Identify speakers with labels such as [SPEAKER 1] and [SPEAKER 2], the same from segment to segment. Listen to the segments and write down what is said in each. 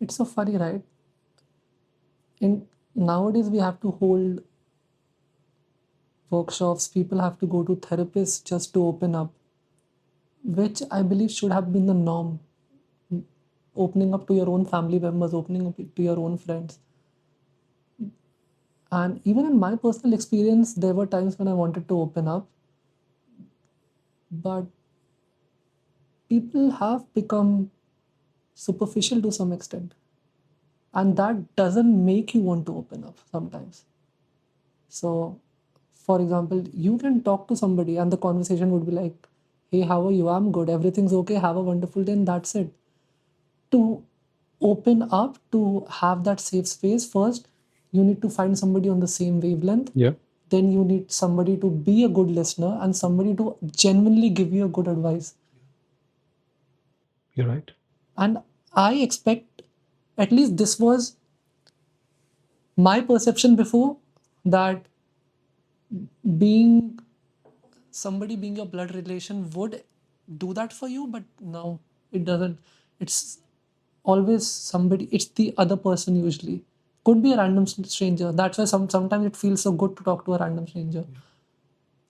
[SPEAKER 1] It's so funny, right? In nowadays we have to hold workshops, people have to go to therapists just to open up, which I believe should have been the norm. Opening up to your own family members, opening up to your own friends. And even in my personal experience, there were times when I wanted to open up, but people have become superficial to some extent. And that doesn't make you want to open up sometimes. So, for example, you can talk to somebody and the conversation would be like, hey, how are you? I'm good. Everything's okay. Have a wonderful day. And that's it. To open up, to have that safe space, first, you need to find somebody on the same wavelength.
[SPEAKER 2] Yeah,
[SPEAKER 1] Then you need somebody to be a good listener and somebody to genuinely give you a good advice.
[SPEAKER 2] you're right.
[SPEAKER 1] And I expect, at least this was my perception before, that being somebody being your blood relation would do that for you, but no, it doesn't. It's always somebody, it's the other person usually. Could be a random stranger. That's why sometimes it feels so good to talk to a random stranger.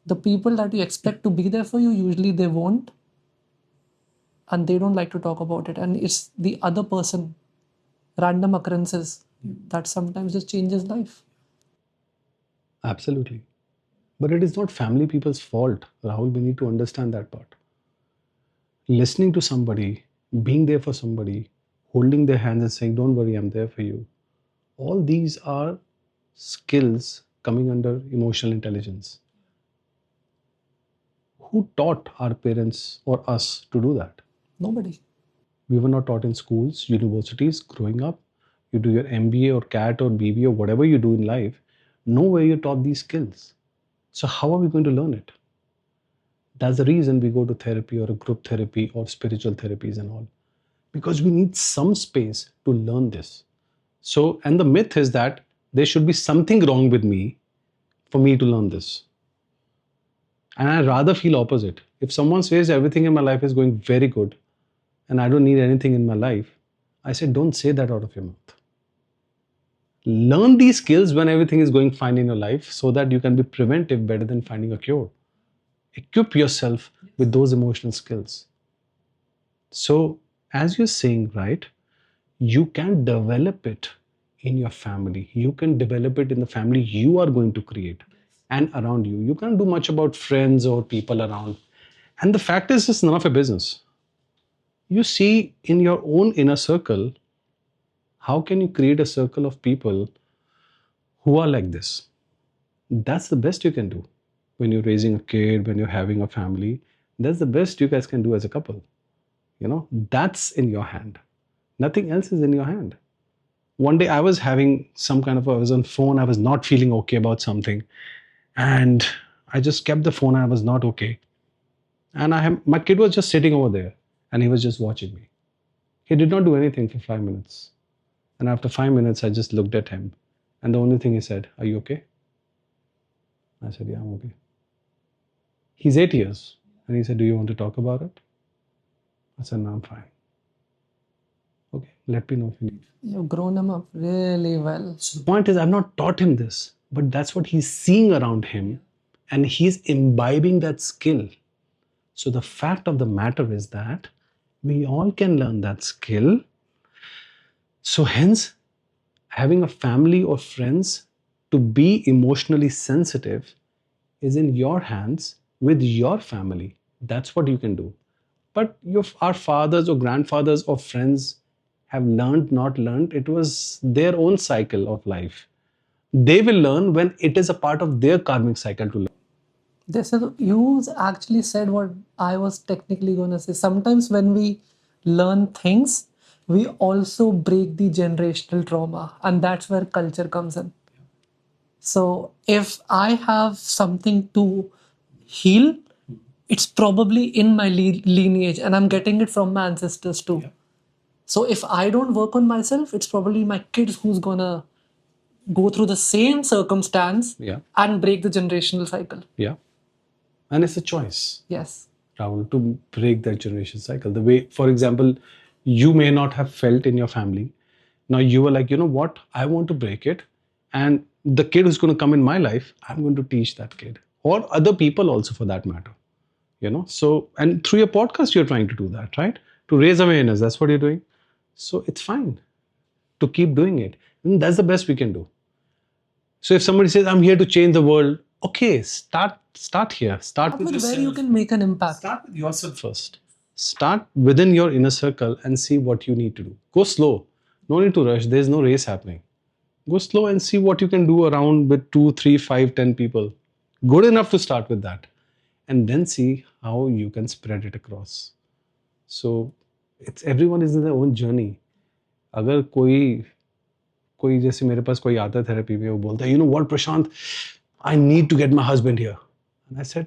[SPEAKER 1] The people that you expect to be there for you, usually they won't, and they don't like to talk about it. And it's the other person, random occurrences, that sometimes just changes life.
[SPEAKER 2] Absolutely. But it is not family people's fault, Rahul. We need to understand that part. Listening to somebody, being there for somebody, holding their hands and saying, don't worry, I'm there for you. All these are skills coming under emotional intelligence. Who taught our parents or us to do that?
[SPEAKER 1] Nobody.
[SPEAKER 2] We were not taught in schools, universities, growing up. You do your MBA or CAT or BBA or whatever you do in life, nowhere you're taught these skills. So, how are we going to learn it? That's the reason we go to therapy or a group therapy or spiritual therapies and all, because we need some space to learn this. So, and the myth is that there should be something wrong with me for me to learn this. And I rather feel opposite. If someone says everything in my life is going very good and I don't need anything in my life, I say, don't say that out of your mouth. Learn these skills when everything is going fine in your life so that you can be preventive better than finding a cure. Equip yourself with those emotional skills. So, as you're saying, right, you can develop it in your family. You can develop it in the family you are going to create and around you. You can't do much about friends or people around. And the fact is, it's none of your business. You see in your own inner circle, how can you create a circle of people who are like this? That's the best you can do when you're raising a kid, when you're having a family. That's the best you guys can do as a couple. That's in your hand. Nothing else is in your hand. One day I was having some kind of, I was on phone, I was not feeling okay about something. And I just kept the phone, I was not okay. And my kid was just sitting over there and he was just watching me. He did not do anything for 5 minutes. And after 5 minutes, I just looked at him. And the only thing he said, are you okay? I said, yeah, I'm okay. He's 8 years. And he said, do you want to talk about it? I said, no, I'm fine. Okay, let me know if you need.
[SPEAKER 1] You've grown him up really well.
[SPEAKER 2] So the point is, I've not taught him this, but that's what he's seeing around him. And he's imbibing that skill. So the fact of the matter is that we all can learn that skill. So hence, having a family or friends to be emotionally sensitive is in your hands with your family. That's what you can do. But our fathers or grandfathers or friends have learned, not learned. It was their own cycle of life. They will learn when it is a part of their karmic cycle to learn.
[SPEAKER 1] This is, you actually said what I was technically going to say. Sometimes when we learn things, we also break the generational trauma, and that's where culture comes in. So if I have something to heal, it's probably in my lineage, and I'm getting it from my ancestors too. So if I don't work on myself, it's probably my kids who's gonna go through the same circumstance and break the generational cycle.
[SPEAKER 2] Yeah. And it's a choice,
[SPEAKER 1] Yes.
[SPEAKER 2] Rahul, to break that generation cycle. The way, for example, you may not have felt in your family Now you were like, you know what? I want to break it. And the kid who's going to come in my life, I'm going to teach that kid or other people also for that matter. So, and through your podcast, you're trying to do that, right? To raise awareness. That's what you're doing. So it's fine to keep doing it. And that's the best we can do. So if somebody says, I'm here to change the world, okay, start here. Start with
[SPEAKER 1] with where
[SPEAKER 2] yourself.
[SPEAKER 1] you can make an impact.
[SPEAKER 2] Start with yourself first. Start within your inner circle and see what you need to do. Go slow. No need to rush. There's no race happening. Go slow and see what you can do around with 2, 3, 5, 10 people. Good enough to start with that. And then see how you can spread it across. So it's everyone is in their own journey. अगर कोई जैसे मेरे पास कोई आता है therapy में, वो बोलता है, you know what, Prashant, I need to get my husband here. And I said,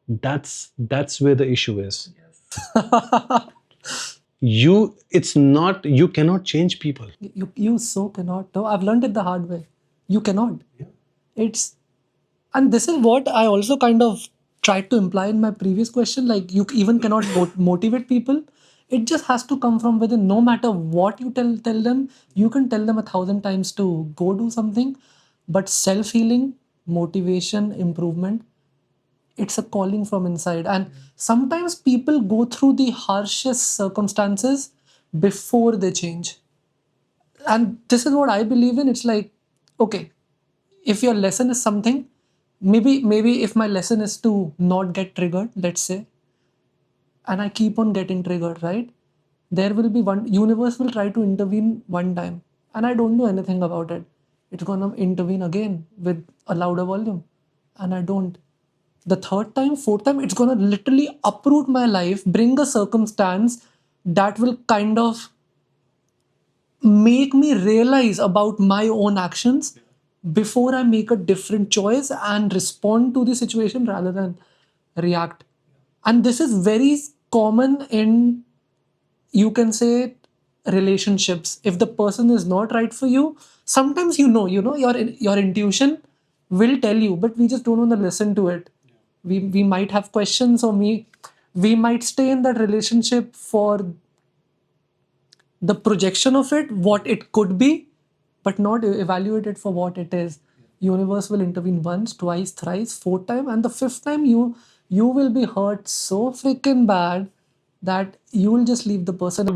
[SPEAKER 2] that's where the issue is. You cannot change people.
[SPEAKER 1] You so cannot. No, I've learned it the hard way. You cannot. It's, and this is what I also kind of tried to imply in my previous question. Like, you even cannot motivate people. It just has to come from within. No matter what you tell them, you can tell them 1,000 times to go do something, but self-healing, motivation, improvement, it's a calling from inside. And sometimes people go through the harshest circumstances before they change. And this is what I believe in. It's like, okay, if your lesson is something, maybe if my lesson is to not get triggered, let's say, and I keep on getting triggered, right? There will be one universe will try to intervene one time, and I don't do anything about it. It's gonna intervene again with a louder volume, and I don't. The third time, fourth time, it's gonna literally uproot my life, bring a circumstance that will kind of make me realize about my own actions before I make a different choice and respond to the situation rather than react. And this is very common in, you can say, relationships. If the person is not right for you, sometimes your intuition will tell you, but we just don't want to listen to it. We might have questions, or we might stay in that relationship for the projection of it, what it could be, but not evaluate it for what it is. Universe will intervene once, twice, thrice, fourth time, and the fifth time you will be hurt so freaking bad that you will just leave the person